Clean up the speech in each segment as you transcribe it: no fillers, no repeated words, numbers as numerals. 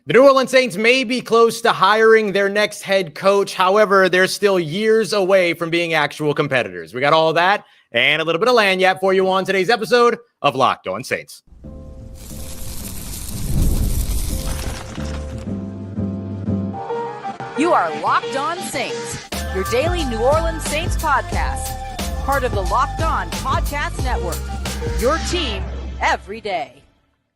The New Orleans Saints may be close to hiring their next head coach. However, they're still years away from being actual competitors. We got all that and a little bit of lagniappe for you on today's episode of Locked On Saints. You are Locked On Saints, your daily New Orleans Saints podcast. Part of the Locked On Podcast Network, your team every day.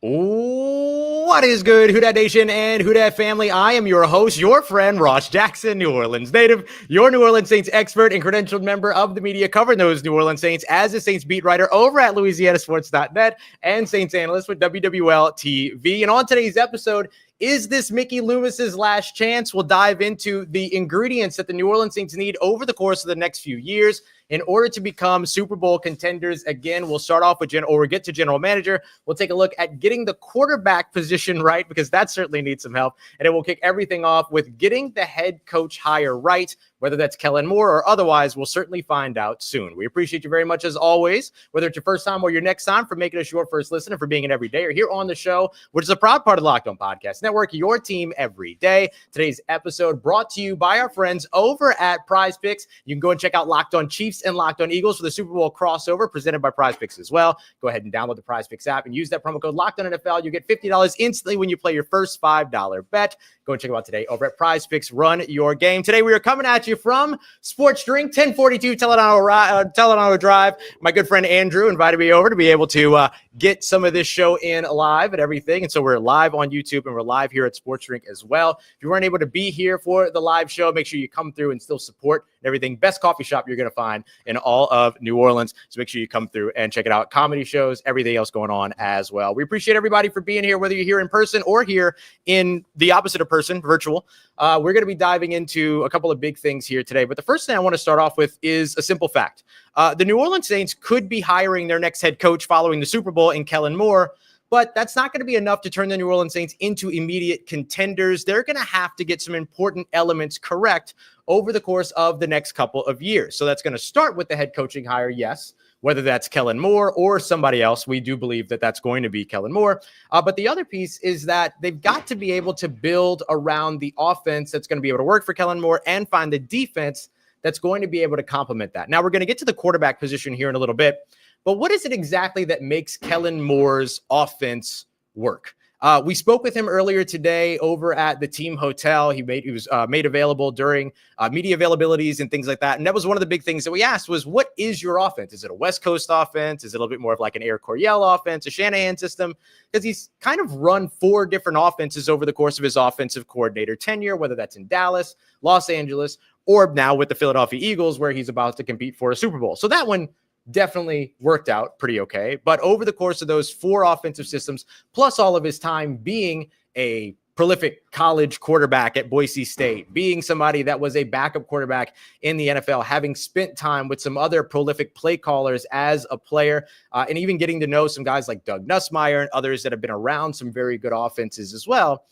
What is good, Who Dat Nation and Who Dat family? I am your host, your friend, Ross Jackson, New Orleans native, your New Orleans Saints expert and credentialed member of the media covering those New Orleans Saints as a Saints beat writer over at LouisianaSports.net and Saints analyst with WWL TV. And on today's episode, is this Mickey Loomis's last chance? We'll dive into the ingredients that the New Orleans Saints need over the course of the next few years in order to become Super Bowl contenders again. We'll start off with we'll get to general manager. We'll take a look at getting the quarterback position right, because that certainly needs some help. And then we'll kick everything off with getting the head coach hire right, whether that's Kellen Moore or otherwise. We'll certainly find out soon. We appreciate you very much as always, whether it's your first time or your next time, for making us your first listener, for being an everydayer here on the show, which is a proud part of the Locked On Podcast Network, your team every day. Today's episode brought to you by our friends over at PrizePicks. You can go and check out Locked On Chiefs and Locked On Eagles for the Super Bowl crossover presented by PrizePicks as well. Go ahead and download the PrizePicks app and use that promo code Locked On NFL. You get $50 instantly when you play your first $5 bet. Go and check them out today over at PrizePicks. Run your game. Today we are coming at you from Sports Drink 1042 Telenado Drive. My good friend Andrew invited me over to be able to get some of this show in live and everything. And so we're live on YouTube and we're live here at Sports Drink as well. If you weren't able to be here for the live show, make sure you come through and still support everything. Best coffee shop you're going to find in all of New Orleans. So make sure you come through and check it out. Comedy shows, everything else going on as well. We appreciate everybody for being here, whether you're here in person or here in the opposite of person, virtual. We're going to be diving into a couple of big things here today. But the first thing I want to start off with is a simple fact. The New Orleans Saints could be hiring their next head coach following the Super Bowl in Kellen Moore, but that's not going to be enough to turn the New Orleans Saints into immediate contenders. They're going to have to get some important elements correct over the course of the next couple of years. So that's going to start with the head coaching hire, yes, whether that's Kellen Moore or somebody else. We do believe that that's going to be Kellen Moore. But the other piece is that they've got to be able to build around the offense that's going to be able to work for Kellen Moore and find the defense that's going to be able to complement that. Now, we're going to get to the quarterback position here in a little bit, but what is it exactly that makes Kellen Moore's offense work? We spoke with him earlier today over at the team hotel. He was made available during media availabilities and things like that. And that was one of the big things that we asked was, what is your offense? Is it a West Coast offense? Is it a little bit more of like an Air Coryell offense, a Shanahan system? Because he's kind of run 4 different offenses over the course of his offensive coordinator tenure, whether that's in Dallas, Los Angeles, or now with the Philadelphia Eagles, where he's about to compete for a Super Bowl. So that one definitely worked out pretty okay. But over the course of those 4 offensive systems, plus all of his time being a prolific college quarterback at Boise State, being somebody that was a backup quarterback in the NFL, having spent time with some other prolific play callers as a player, and even getting to know some guys like Doug Nussmeier and others that have been around some very good offenses as well,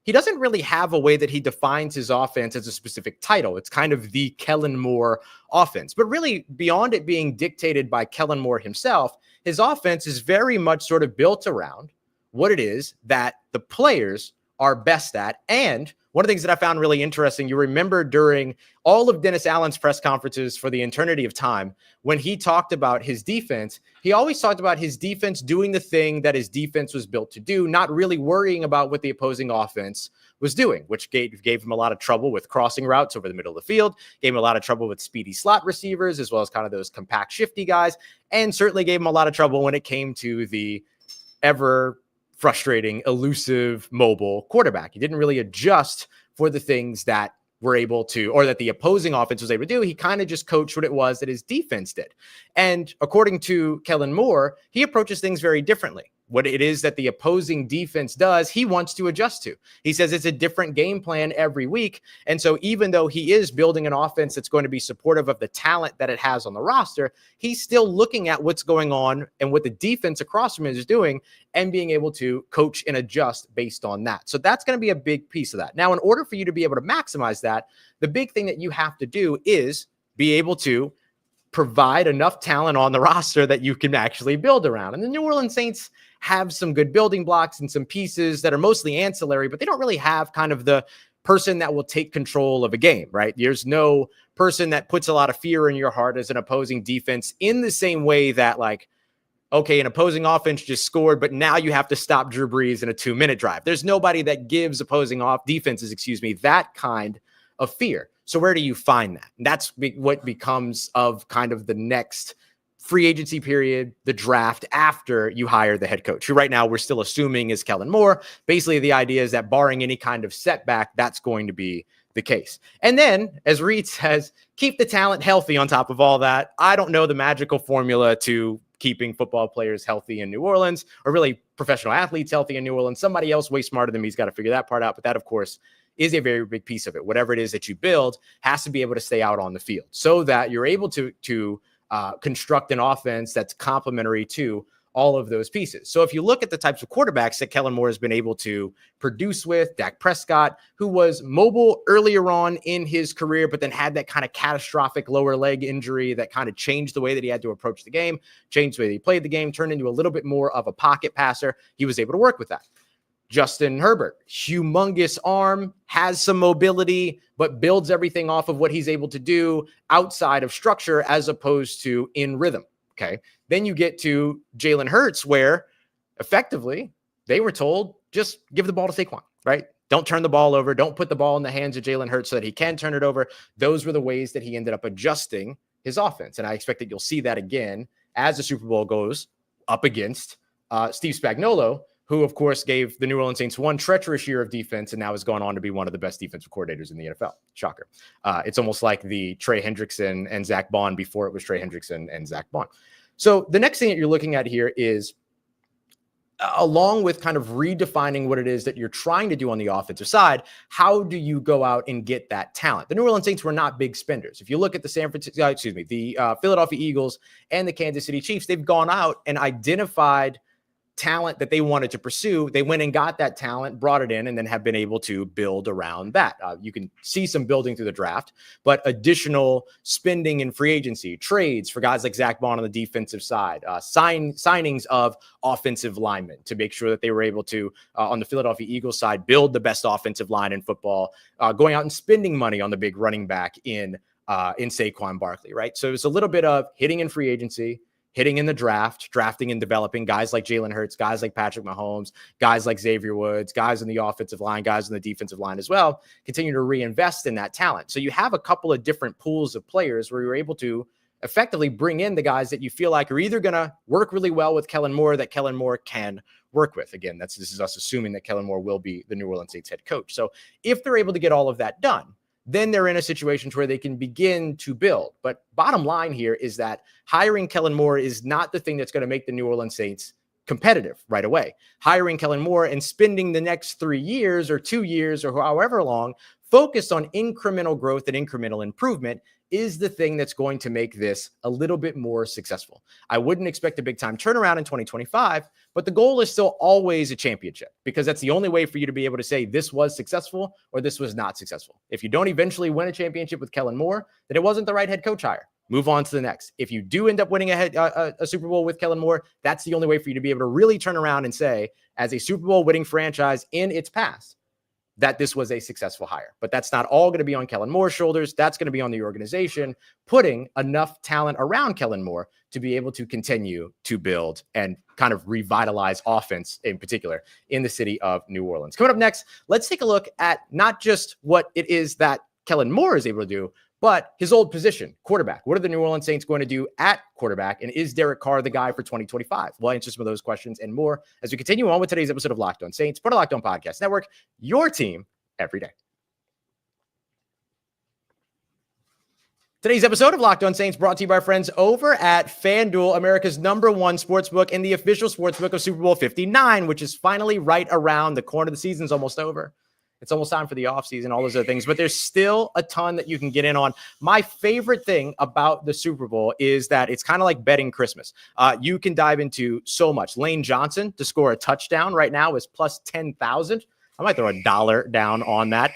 he doesn't really have a way that he defines his offense as a specific title. It's kind of the Kellen Moore offense. But really, beyond it being dictated by Kellen Moore himself, his offense is very much sort of built around what it is that the players are best at. And one of the things that I found really interesting, you remember during all of Dennis Allen's press conferences for the eternity of time, when he talked about his defense, he always talked about his defense doing the thing that his defense was built to do, not really worrying about what the opposing offense was doing, which gave him a lot of trouble with crossing routes over the middle of the field, gave him a lot of trouble with speedy slot receivers, as well as kind of those compact, shifty guys, and certainly gave him a lot of trouble when it came to the ever frustrating, elusive, mobile quarterback. He didn't really adjust for the things that were able to, or that the opposing offense was able to do. He kind of just coached what it was that his defense did. And according to Kellen Moore, he approaches things very differently. What it is that the opposing defense does, he wants to adjust to. He says it's a different game plan every week. And so even though he is building an offense that's going to be supportive of the talent that it has on the roster, he's still looking at what's going on and what the defense across from him is doing and being able to coach and adjust based on that. So that's going to be a big piece of that. Now, in order for you to be able to maximize that, the big thing that you have to do is be able to provide enough talent on the roster that you can actually build around. And the New Orleans Saints have some good building blocks and some pieces that are mostly ancillary, but they don't really have kind of the person that will take control of a game, right? There's no person that puts a lot of fear in your heart as an opposing defense in the same way that, like, okay, an opposing offense just scored, but now you have to stop Drew Brees in a 2-minute drive. There's nobody that gives opposing defenses, that kind of fear. So where do you find that? And that's what becomes of kind of the next free agency period, the draft after you hire the head coach, who right now we're still assuming is Kellen Moore. Basically, the idea is that barring any kind of setback, that's going to be the case. And then, as Reed says, keep the talent healthy on top of all that. I don't know the magical formula to keeping football players healthy in New Orleans, or really professional athletes healthy in New Orleans. Somebody else way smarter than me has got to figure that part out. But that, of course, is a very big piece of it. Whatever it is that you build has to be able to stay out on the field so that you're able to construct an offense that's complementary to all of those pieces. So if you look at the types of quarterbacks that Kellen Moore has been able to produce with, Dak Prescott, who was mobile earlier on in his career, but then had that kind of catastrophic lower leg injury that kind of changed the way that he had to approach the game, changed the way that he played the game, turned into a little bit more of a pocket passer. He was able to work with that. Justin Herbert, humongous arm, has some mobility, but builds everything off of what he's able to do outside of structure as opposed to in rhythm. Okay. Then you get to Jalen Hurts, where effectively they were told, just give the ball to Saquon, right? Don't turn the ball over. Don't put the ball in the hands of Jalen Hurts so that he can turn it over. Those were the ways that he ended up adjusting his offense. And I expect that you'll see that again as the Super Bowl goes up against Steve Spagnuolo, who, of course, gave the New Orleans Saints one treacherous year of defense and now has gone on to be one of the best defensive coordinators in the NFL. Shocker. It's almost like the Trey Hendrickson and Zach Bond before it was Trey Hendrickson and Zach Bond. So the next thing that you're looking at here is, along with kind of redefining what it is that you're trying to do on the offensive side, how do you go out and get that talent? The New Orleans Saints were not big spenders. If you look at the Philadelphia Eagles and the Kansas City Chiefs, they've gone out and identified talent that they wanted to pursue. They went and got that talent, brought it in, and then have been able to build around that. You can see some building through the draft, but additional spending in free agency, trades for guys like Zach Bond on the defensive side, signings of offensive linemen to make sure that they were able to, on the Philadelphia Eagles side, build the best offensive line in football, going out and spending money on the big running back in Saquon Barkley, right? So it's a little bit of hitting in free agency, hitting in the draft, drafting and developing guys like Jalen Hurts, guys like Patrick Mahomes, guys like Xavier Woods, guys in the offensive line, guys in the defensive line as well, continue to reinvest in that talent. So you have a couple of different pools of players where you're able to effectively bring in the guys that you feel like are either going to work really well with Kellen Moore, that Kellen Moore can work with. Again, this is us assuming that Kellen Moore will be the New Orleans Saints head coach. So if they're able to get all of that done, then they're in a situation where they can begin to build. But bottom line here is that hiring Kellen Moore is not the thing that's going to make the New Orleans Saints competitive right away. Hiring Kellen Moore and spending the next 3 years or 2 years or however long focused on incremental growth and incremental improvement is the thing that's going to make this a little bit more successful. I wouldn't expect a big time turnaround in 2025, but the goal is still always a championship, because that's the only way for you to be able to say this was successful or this was not successful. If you don't eventually win a championship with Kellen Moore, then it wasn't the right head coach hire. Move on to the next. If you do end up winning a Super Bowl with Kellen Moore, that's the only way for you to be able to really turn around and say, as a Super Bowl winning franchise in its past, that this was a successful hire. But that's not all going to be on Kellen Moore's shoulders. That's going to be on the organization, putting enough talent around Kellen Moore to be able to continue to build and kind of revitalize offense in particular in the city of New Orleans. Coming up next, let's take a look at not just what it is that Kellen Moore is able to do, but his old position, quarterback. What are the New Orleans Saints going to do at quarterback? And is Derek Carr the guy for 2025? We'll answer some of those questions and more as we continue on with today's episode of Locked On Saints, part of Locked On Podcast Network, your team every day. Today's episode of Locked On Saints brought to you by our friends over at FanDuel, America's #1 sportsbook and the official sportsbook of Super Bowl 59, which is finally right around the corner. The season's almost over. It's almost time for the offseason, all those other things, but there's still a ton that you can get in on. My favorite thing about the Super Bowl is that it's kind of like betting Christmas. You can dive into so much. Lane Johnson to score a touchdown right now is plus 10,000. I might throw $1 down on that.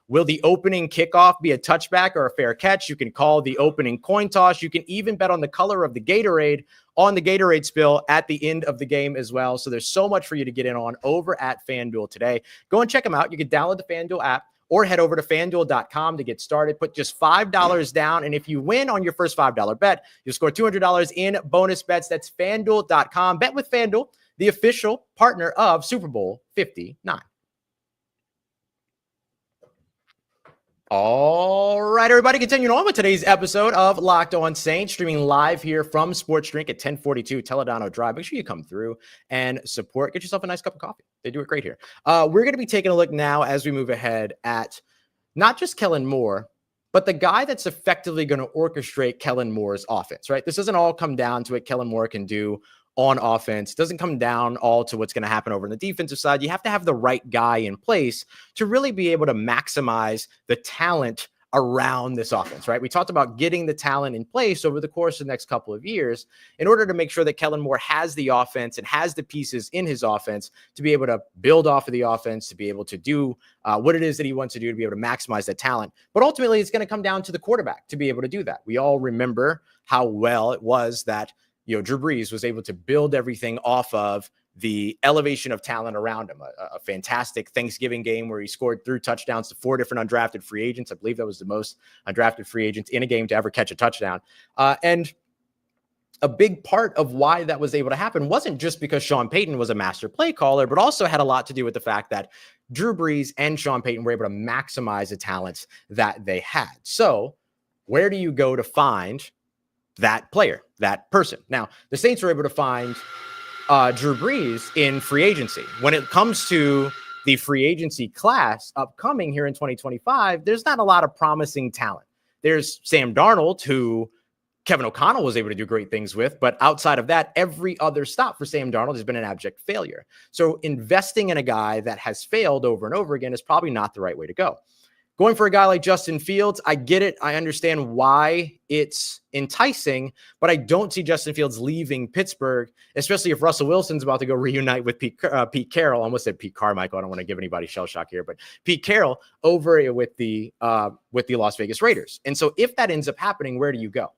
Will the opening kickoff be a touchback or a fair catch? You can call the opening coin toss. You can even bet on the color of the Gatorade on the Gatorade spill at the end of the game as well. So there's so much for you to get in on over at FanDuel today. Go and check them out. You can download the FanDuel app or head over to FanDuel.com to get started. Put just $5 down, and if you win on your first $5 bet, you'll score $200 in bonus bets. That's FanDuel.com. Bet with FanDuel, the official partner of Super Bowl 59. All right, everybody, continuing on with today's episode of Locked On Saints, streaming live here from Sports Drink at 1042 Toledano Drive. Make sure you come through and support. Get yourself a nice cup of coffee. They do it great here. We're going to be taking a look now as we move ahead at not just Kellen Moore, but the guy that's effectively going to orchestrate Kellen Moore's offense, right? This doesn't all come down to what Kellen Moore can do on offense. It doesn't come down all to what's going to happen over on the defensive side. You have to have the right guy in place to really be able to maximize the talent around this offense, right? We talked about getting the talent in place over the course of the next couple of years in order to make sure that Kellen Moore has the offense and has the pieces in his offense to be able to build off of the offense, to be able to do what it is that he wants to do, to be able to maximize that talent. But ultimately, it's going to come down to the quarterback to be able to do that. We all remember how well it was that Drew Brees was able to build everything off of the elevation of talent around him. A fantastic Thanksgiving game where he scored 3 touchdowns to 4 different undrafted free agents. I believe that was the most undrafted free agents in a game to ever catch a touchdown. And a big part of why that was able to happen wasn't just because Sean Payton was a master play caller, but also had a lot to do with the fact that Drew Brees and Sean Payton were able to maximize the talents that they had. So where do you go to find that player, that person? Now, the Saints were able to find Drew Brees in free agency. When it comes to the free agency class upcoming here in 2025, there's not a lot of promising talent. There's Sam Darnold, who Kevin O'Connell was able to do great things with, but outside of that, every other stop for Sam Darnold has been an abject failure. So investing in a guy that has failed over and over again is probably not the right way to go. Going for a guy like Justin Fields, I get it. I understand why it's enticing, but I don't see Justin Fields leaving Pittsburgh, especially if Russell Wilson's about to go reunite with Pete Carroll. I almost said Pete Carmichael. I don't want to give anybody shell shock here, but Pete Carroll over with the Las Vegas Raiders. And so if that ends up happening, where do you go?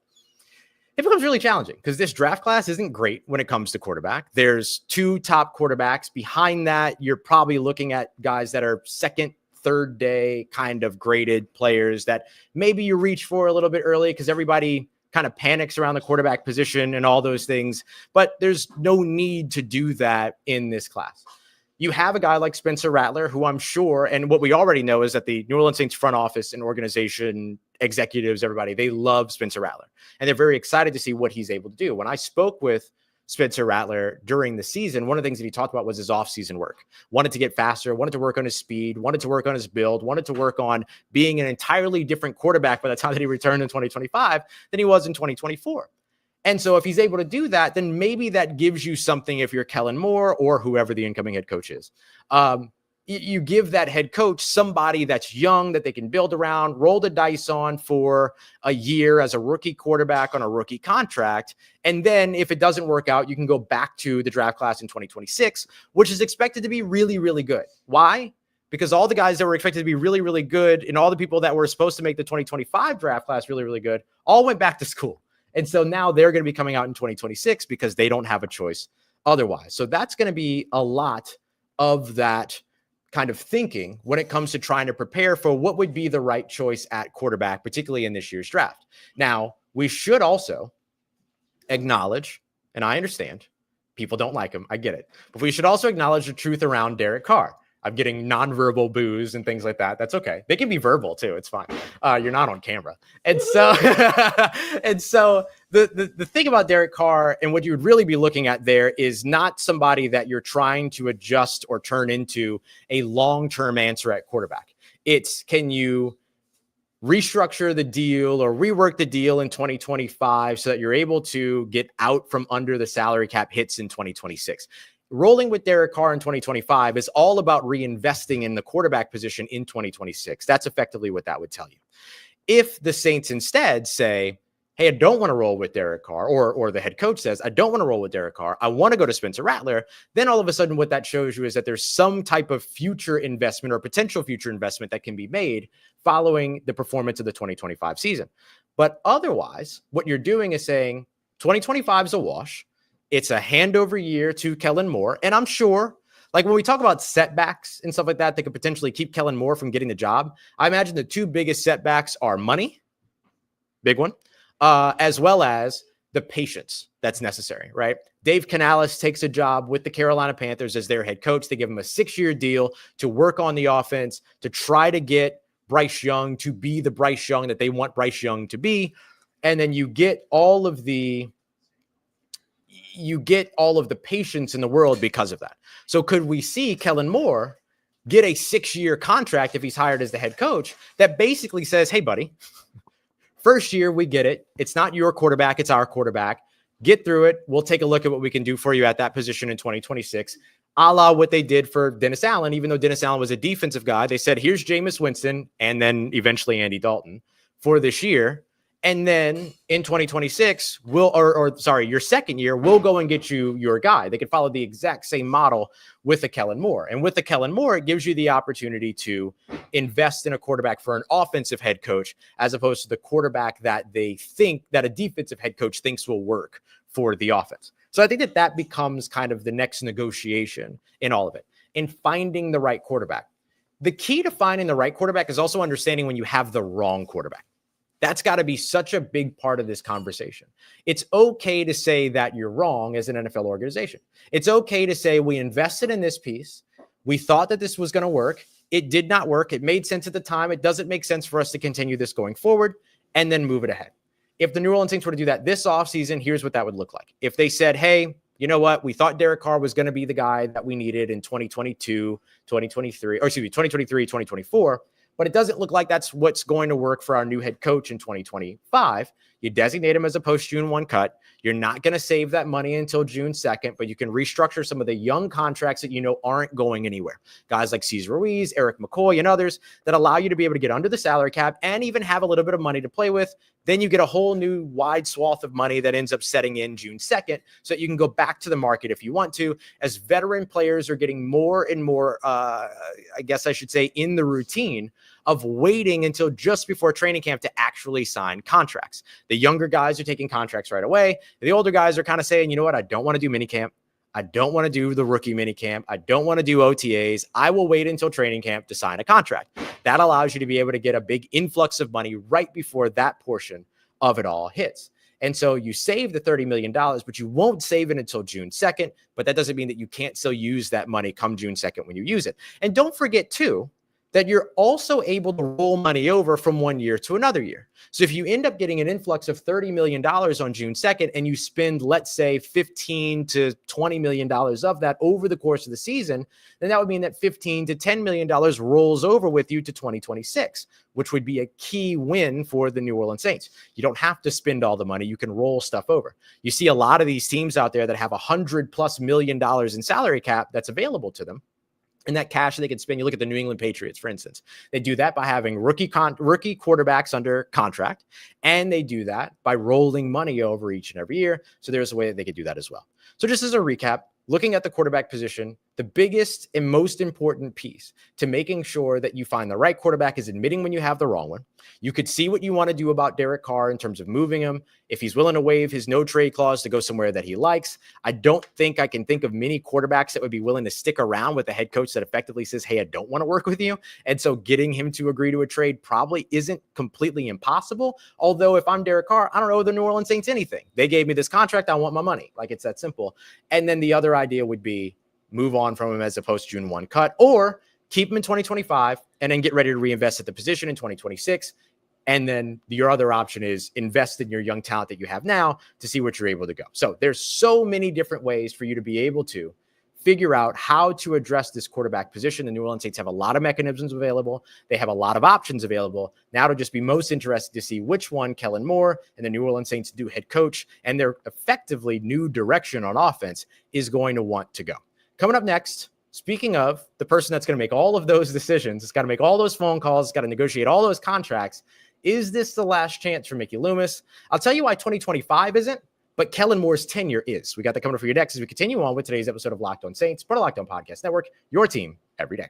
It becomes really challenging because this draft class isn't great when it comes to quarterback. There's 2 top quarterbacks. Behind that, you're probably looking at guys that are second, third day kind of graded players that maybe you reach for a little bit early because everybody kind of panics around the quarterback position and all those things. But there's no need to do that in this class. You have a guy like Spencer Rattler, who I'm sure, and what we already know is that the New Orleans Saints front office and organization, executives, everybody, they love Spencer Rattler. And they're very excited to see what he's able to do. When I spoke with Spencer Rattler during the season, one of the things that he talked about was his offseason work. Wanted to get faster, wanted to work on his speed, wanted to work on his build, wanted to work on being an entirely different quarterback by the time that he returned in 2025 than he was in 2024. And so if he's able to do that, then maybe that gives you something if you're Kellen Moore or whoever the incoming head coach is. You give that head coach somebody that's young that they can build around, roll the dice on for a year as a rookie quarterback on a rookie contract. And then if it doesn't work out, you can go back to the draft class in 2026, which is expected to be really, really good. Why? Because all the guys that were expected to be really, really good and all the people that were supposed to make the 2025 draft class really, really good all went back to school. And so now they're going to be coming out in 2026 because they don't have a choice otherwise. So that's going to be a lot of that kind of thinking when it comes to trying to prepare for what would be the right choice at quarterback, particularly in this year's draft. Now, we should also acknowledge, and I understand people don't like him, I get it, but we should also acknowledge the truth around Derek Carr. I'm getting nonverbal boos and things like that. That's okay. They can be verbal too. It's fine. You're not on camera. And so, the thing about Derek Carr and what you would really be looking at there is not somebody that you're trying to adjust or turn into a long-term answer at quarterback. It's, can you restructure the deal or rework the deal in 2025 so that you're able to get out from under the salary cap hits in 2026. Rolling with Derek Carr in 2025 is all about reinvesting in the quarterback position in 2026. That's effectively what that would tell you. If the Saints instead say, hey, I don't want to roll with Derek Carr, or the head coach says, I don't want to roll with Derek Carr, I want to go to Spencer Rattler, then all of a sudden what that shows you is that there's some type of future investment or potential future investment that can be made following the performance of the 2025 season. But otherwise, what you're doing is saying 2025 is a wash. It's a handover year to Kellen Moore. And I'm sure, like when we talk about setbacks and stuff like that could potentially keep Kellen Moore from getting the job, I imagine the two biggest setbacks are money, big one, as well as the patience that's necessary, right? Dave Canales takes a job with the Carolina Panthers as their head coach. They give him a 6-year deal to work on the offense, to try to get Bryce Young to be the Bryce Young that they want Bryce Young to be. And then you get all of the patience in the world because of that. So could we see Kellen Moore get a 6-year contract if he's hired as the head coach that basically says, hey, buddy, first year, we get it. It's not your quarterback. It's our quarterback. Get through it. We'll take a look at what we can do for you at that position in 2026, a la what they did for Dennis Allen. Even though Dennis Allen was a defensive guy, they said, here's Jameis Winston and then eventually Andy Dalton for this year. And then in 2026, your second year, we'll go and get you your guy. They could follow the exact same model with a Kellen Moore. And with the Kellen Moore, it gives you the opportunity to invest in a quarterback for an offensive head coach, as opposed to the quarterback that they think that a defensive head coach thinks will work for the offense. So I think that becomes kind of the next negotiation in all of it, in finding the right quarterback. The key to finding the right quarterback is also understanding when you have the wrong quarterback. That's got to be such a big part of this conversation. It's okay to say that you're wrong as an NFL organization. It's okay to say we invested in this piece. We thought that this was going to work. It did not work. It made sense at the time. It doesn't make sense for us to continue this going forward, and then move it ahead. If the New Orleans Saints were to do that this offseason, here's what that would look like. If they said, hey, you know what? We thought Derek Carr was going to be the guy that we needed in 2022, 2023, 2024. But it doesn't look like that's what's going to work for our new head coach in 2025. You designate him as a post-June 1 cut. You're not going to save that money until June 2nd, but you can restructure some of the young contracts that you know aren't going anywhere. Guys like Cesar Ruiz, Eric McCoy, and others that allow you to be able to get under the salary cap and even have a little bit of money to play with. Then you get a whole new wide swath of money that ends up setting in June 2nd so that you can go back to the market if you want to. As veteran players are getting more and more, in the routine of waiting until just before training camp to actually sign contracts. The younger guys are taking contracts right away. The older guys are kind of saying, you know what, I don't want to do minicamp. I don't want to do the rookie minicamp. I don't want to do OTAs. I will wait until training camp to sign a contract. That allows you to be able to get a big influx of money right before that portion of it all hits. And so you save the $30 million, but you won't save it until June 2nd. But that doesn't mean that you can't still use that money come June 2nd when you use it. And don't forget, too, that you're also able to roll money over from one year to another year. So if you end up getting an influx of $30 million on June 2nd and you spend, let's say, $15 to $20 million of that over the course of the season, then that would mean that $15 to $10 million rolls over with you to 2026, which would be a key win for the New Orleans Saints. You don't have to spend all the money. You can roll stuff over. You see a lot of these teams out there that have $100+ million in salary cap that's available to them. And that cash they can spend, you look at the New England Patriots, for instance. They do that by having rookie quarterbacks under contract, and they do that by rolling money over each and every year. So there's a way that they could do that as well. So just as a recap, looking at the quarterback position, the biggest and most important piece to making sure that you find the right quarterback is admitting when you have the wrong one. You could see what you want to do about Derek Carr in terms of moving him. If he's willing to waive his no trade clause to go somewhere that he likes, I don't think I can think of many quarterbacks that would be willing to stick around with a head coach that effectively says, hey, I don't want to work with you. And so getting him to agree to a trade probably isn't completely impossible. Although if I'm Derek Carr, I don't owe the New Orleans Saints anything. They gave me this contract. I want my money. Like, it's that simple. And then the other idea would be move on from him as a post-June 1 cut, or keep him in 2025 and then get ready to reinvest at the position in 2026. And then your other option is invest in your young talent that you have now to see what you're able to go. So there's so many different ways for you to be able to figure out how to address this quarterback position. The New Orleans Saints have a lot of mechanisms available. They have a lot of options available. Now it'll just be most interested to see which one Kellen Moore and the New Orleans Saints new head coach and their effectively new direction on offense is going to want to go. Coming up next, speaking of the person that's going to make all of those decisions, it's got to make all those phone calls, it's got to negotiate all those contracts, Is this the last chance for Mickey Loomis? I'll tell you why 2025 isn't, but Kellen Moore's tenure is. We got that coming up for you next as we continue on with today's episode of Locked On Saints, part of Locked On Podcast Network, your team every day.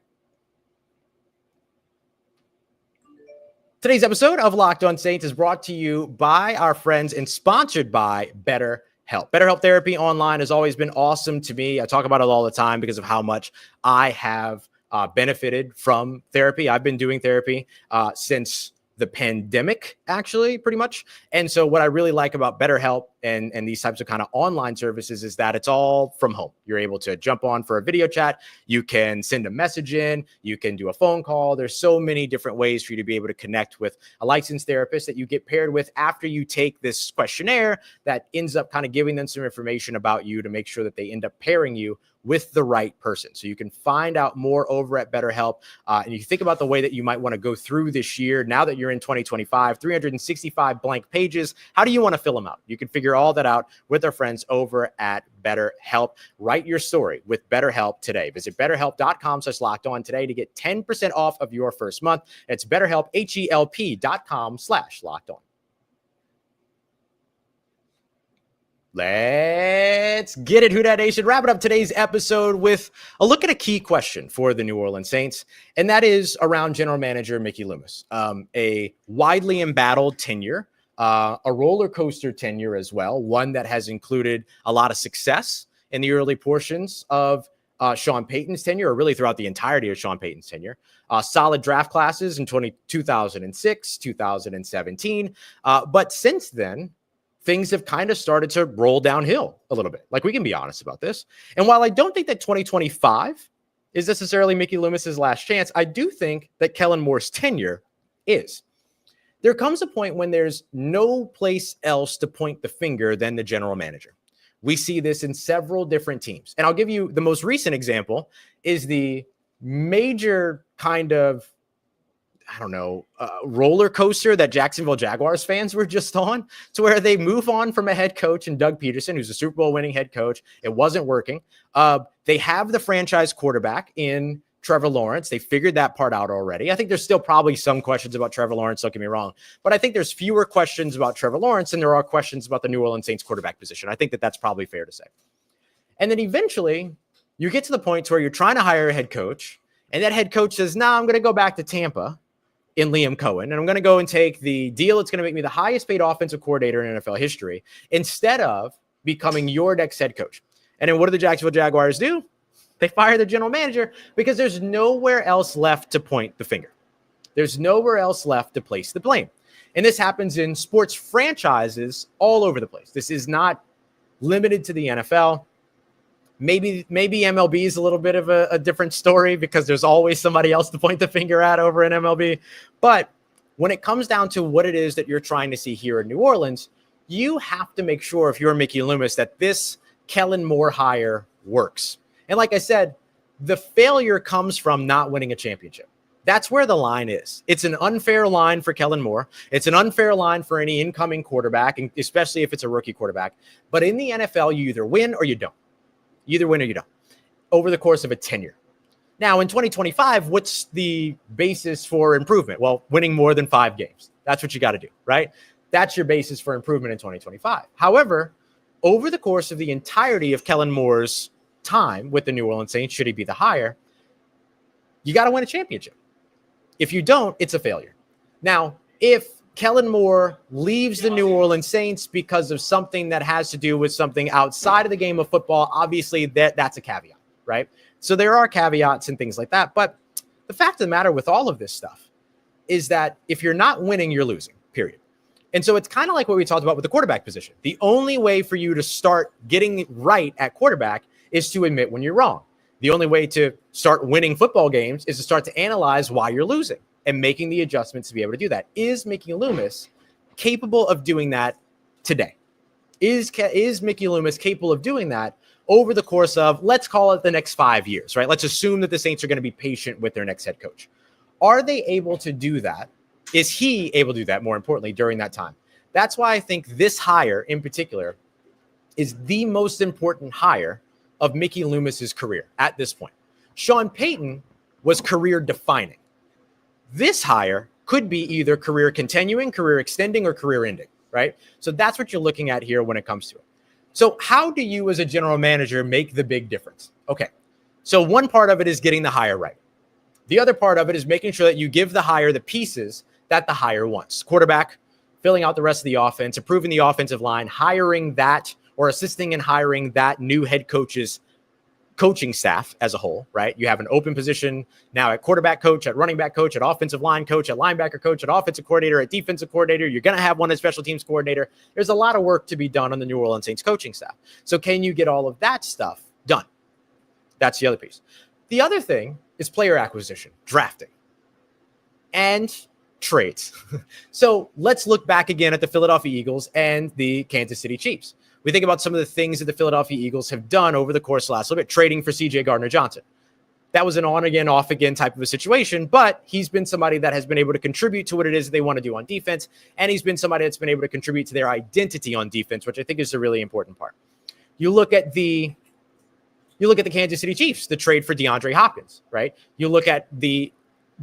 Today's episode of Locked On Saints is brought to you by our friends and sponsored by Betterhelp. Betterhelp therapy online has always been awesome to me. I talk about it all the time because of how much I have benefited from therapy. I've been doing therapy since the pandemic, actually, pretty much. And so what I really like about BetterHelp and these types of kind of online services is that it's all from home. You're able to jump on for a video chat. You can send a message in. You can do a phone call. There's so many different ways for you to be able to connect with a licensed therapist that you get paired with after you take this questionnaire that ends up kind of giving them some information about you to make sure that they end up pairing you with the right person. So you can find out more over at BetterHelp. And you think about the way that you might want to go through this year. Now that you're in 2025, 365 blank pages, how do you want to fill them out? You can figure all that out with our friends over at BetterHelp. Write your story with BetterHelp today. Visit betterhelp.com/lockedon today to get 10% off of your first month. It's BetterHelp, HELP.com/lockedon. Let's get it, Who Dat Nation. Wrapping up today's episode with a look at a key question for the New Orleans Saints, and that is around general manager Mickey Loomis. A widely embattled tenure, a roller coaster tenure as well, one that has included a lot of success in the early portions of Sean Payton's tenure, or really throughout the entirety of Sean Payton's tenure. Solid draft classes in 2006, 2017. But since then, things have kind of started to roll downhill a little bit. Like, we can be honest about this. And while I don't think that 2025 is necessarily Mickey Loomis's last chance, I do think that Kellen Moore's tenure is. There comes a point when there's no place else to point the finger than the general manager. We see this in several different teams. And I'll give you the most recent example is the major kind of roller coaster that Jacksonville Jaguars fans were just on, to where they move on from a head coach and Doug Peterson, who's a Super Bowl winning head coach. It wasn't working. They have the franchise quarterback in Trevor Lawrence. They figured that part out already. I think there's still probably some questions about Trevor Lawrence, don't get me wrong, but I think there's fewer questions about Trevor Lawrence than there are questions about the New Orleans Saints quarterback position. I think that that's probably fair to say. And then eventually you get to the point where you're trying to hire a head coach, and that head coach says, I'm going to go back to Tampa in Liam Cohen, and I'm going to go and take the deal that's going to make me the highest paid offensive coordinator in NFL history instead of becoming your next head coach. And then what do the Jacksonville Jaguars do? They fire the general manager because there's nowhere else left to point the finger. There's nowhere else left to place the blame. And this happens in sports franchises all over the place. This is not limited to the NFL. Maybe MLB is a little bit of a different story because there's always somebody else to point the finger at over in MLB. But when it comes down to what it is that you're trying to see here in New Orleans, you have to make sure, if you're Mickey Loomis, that this Kellen Moore hire works. And like I said, the failure comes from not winning a championship. That's where the line is. It's an unfair line for Kellen Moore. It's an unfair line for any incoming quarterback, and especially if it's a rookie quarterback. But in the NFL, you either win or you don't. You either win or you don't over the course of a tenure. Now, in 2025, what's the basis for improvement? Well, winning more than 5 games. That's what you got to do, right? That's your basis for improvement in 2025. However, over the course of the entirety of Kellen Moore's time with the New Orleans Saints, should he be the hire, you got to win a championship. If you don't, it's a failure. Now, if Kellen Moore leaves the New Orleans Saints because of something that has to do with something outside of the game of football, obviously that's a caveat, right? So there are caveats and things like that. But the fact of the matter with all of this stuff is that if you're not winning, you're losing, period. And so it's kind of like what we talked about with the quarterback position. The only way for you to start getting right at quarterback is to admit when you're wrong. The only way to start winning football games is to start to analyze why you're losing and making the adjustments to be able to do that. Is Mickey Loomis capable of doing that today? Is Mickey Loomis capable of doing that over the course of, let's call it the next 5 years, right? Let's assume that the Saints are going to be patient with their next head coach. Are they able to do that? Is he able to do that, more importantly, during that time? That's why I think this hire in particular is the most important hire of Mickey Loomis's career at this point. Sean Payton was career defining. This hire could be either career continuing, career extending, or career ending, right? So that's what you're looking at here when it comes to it. So how do you as a general manager make the big difference? Okay, so one part of it is getting the hire right. The other part of it is making sure that you give the hire the pieces that the hire wants. Quarterback, filling out the rest of the offense, improving the offensive line, hiring that or assisting in hiring that new head coach's coaching staff as a whole, right? You have an open position now at quarterback coach, at running back coach, at offensive line coach, at linebacker coach, at offensive coordinator, at defensive coordinator. You're going to have one as special teams coordinator. There's a lot of work to be done on the New Orleans Saints coaching staff. So can you get all of that stuff done? That's the other piece. The other thing is player acquisition, drafting, and trades. So let's look back again at the Philadelphia Eagles and the Kansas City Chiefs. We think about some of the things that the Philadelphia Eagles have done over the course of the last little bit, trading for C.J. Gardner-Johnson. That was an on-again, off-again type of a situation, but he's been somebody that has been able to contribute to what it is that they want to do on defense, and he's been somebody that's been able to contribute to their identity on defense, which I think is a really important part. You look at the Kansas City Chiefs, the trade for DeAndre Hopkins, right? You look at the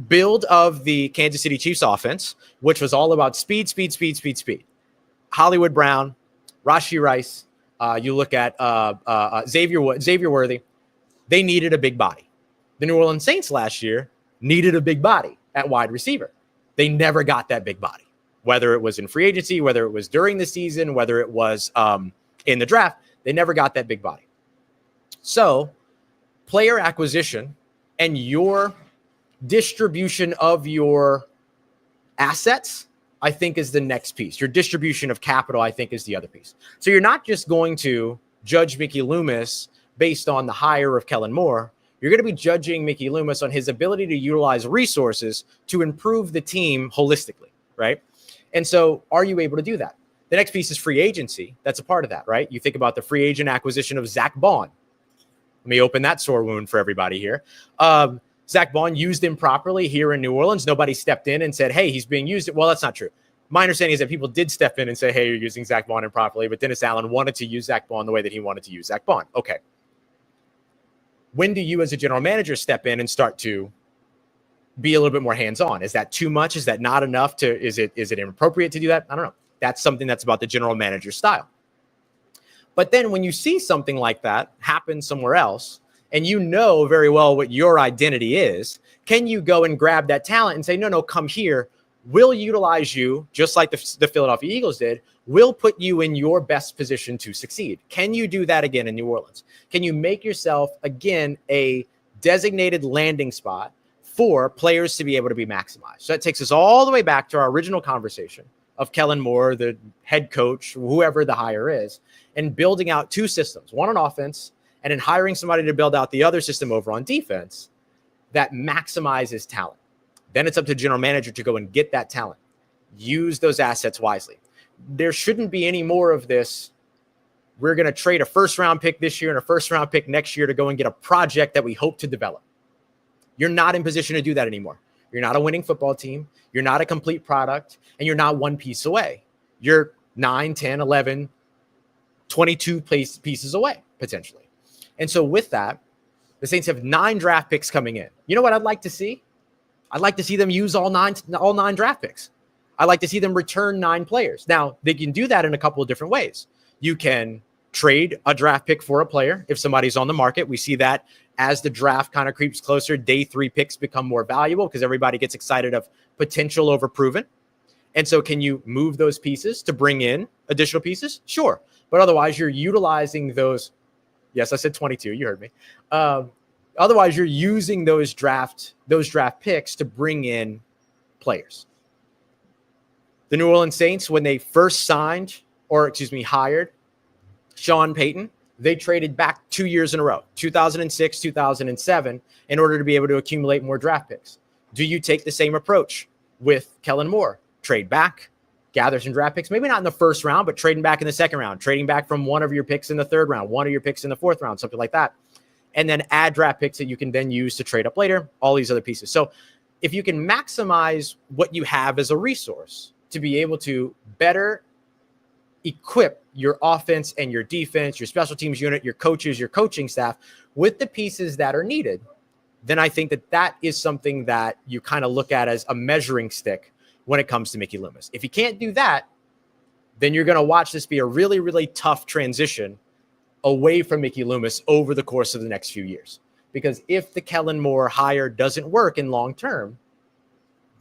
build of the Kansas City Chiefs offense, which was all about speed. Hollywood Brown, Rashee Rice, you look at Xavier Worthy. They needed a big body. The New Orleans Saints last year needed a big body at wide receiver. They never got that big body, whether it was in free agency, whether it was during the season, whether it was in the draft. They never got that big body. So player acquisition and your distribution of your assets, I think, is the next piece. Your distribution of capital, I think, is the other piece. So you're not just going to judge Mickey Loomis based on the hire of Kellen Moore. You're going to be judging Mickey Loomis on his ability to utilize resources to improve the team holistically, right? And so are you able to do that? The next piece is free agency. That's a part of that, right? You think about the free agent acquisition of Zach Bond. Let me open that sore wound for everybody here. Zach Bond used improperly here in New Orleans. Nobody stepped in and said, hey, he's being used. Well, that's not true. My understanding is that people did step in and say, hey, you're using Zach Bond improperly, but Dennis Allen wanted to use Zach Bond the way that he wanted to use Zach Bond. Okay. When do you as a general manager step in and start to be a little bit more hands-on? Is that too much? Is that not enough? Is it inappropriate to do that? I don't know. That's something that's about the general manager style. But then when you see something like that happen somewhere else, and you know very well what your identity is, can you go and grab that talent and say, no, come here. We'll utilize you just like the Philadelphia Eagles did. We'll put you in your best position to succeed. Can you do that again in New Orleans? Can you make yourself, again, a designated landing spot for players to be able to be maximized? So that takes us all the way back to our original conversation of Kellen Moore, the head coach, whoever the hire is, and building out two systems, one on offense, and then hiring somebody to build out the other system over on defense that maximizes talent. Then it's up to the general manager to go and get that talent. Use those assets wisely. There shouldn't be any more of this. We're going to trade a first-round pick this year and a first-round pick next year to go and get a project that we hope to develop. You're not in position to do that anymore. You're not a winning football team. You're not a complete product, and you're not one piece away. You're 9, 10, 11, 22 pieces away, potentially. And so with that, the Saints have 9 draft picks coming in. You know what I'd like to see? I'd like to see them use all nine draft picks. I'd like to see them return 9 players. Now, they can do that in a couple of different ways. You can trade a draft pick for a player if somebody's on the market. We see that as the draft kind of creeps closer, day 3 picks become more valuable because everybody gets excited of potential over proven. And so can you move those pieces to bring in additional pieces? Sure. But otherwise, you're utilizing those. Yes, I said 22. You heard me. Otherwise, you're using those draft picks to bring in players. The New Orleans Saints, when they first hired Sean Payton, they traded back 2 years in a row, 2006, 2007, in order to be able to accumulate more draft picks. Do you take the same approach with Kellen Moore? Trade back, gather some draft picks, maybe not in the first round, but trading back in the second round, trading back from one of your picks in the third round, one of your picks in the fourth round, something like that. And then add draft picks that you can then use to trade up later, all these other pieces. So if you can maximize what you have as a resource to be able to better equip your offense and your defense, your special teams unit, your coaches, your coaching staff with the pieces that are needed, then I think that is something that you kind of look at as a measuring stick when it comes to Mickey Loomis. If you can't do that, then you're going to watch this be a really, really tough transition away from Mickey Loomis over the course of the next few years. Because if the Kellen Moore hire doesn't work in long term,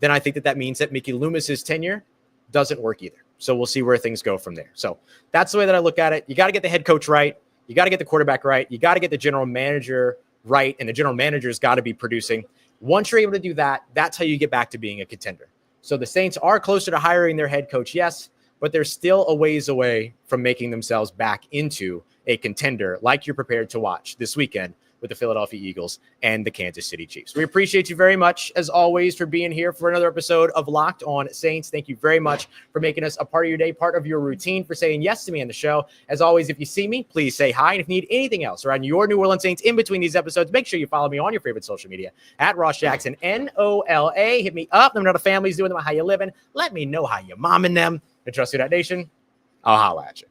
then I think that means that Mickey Loomis's tenure doesn't work either. So we'll see where things go from there. So that's the way that I look at it. You got to get the head coach right. You got to get the quarterback right. You got to get the general manager right. And the general manager's got to be producing. Once you're able to do that, that's how you get back to being a contender. So the Saints are closer to hiring their head coach, yes, but they're still a ways away from making themselves back into a contender like you're prepared to watch this weekend with the Philadelphia Eagles and the Kansas City Chiefs. We appreciate you very much, as always, for being here for another episode of Locked On Saints. Thank you very much for making us a part of your day, part of your routine, for saying yes to me on the show. As always, if you see me, please say hi. And if you need anything else around your New Orleans Saints in between these episodes, make sure you follow me on your favorite social media at Ross Jackson, NOLA. Hit me up. Let me know the family's doing them, how you living. Let me know how you're momming them. And trust Who Dat Nation, I'll holla at you.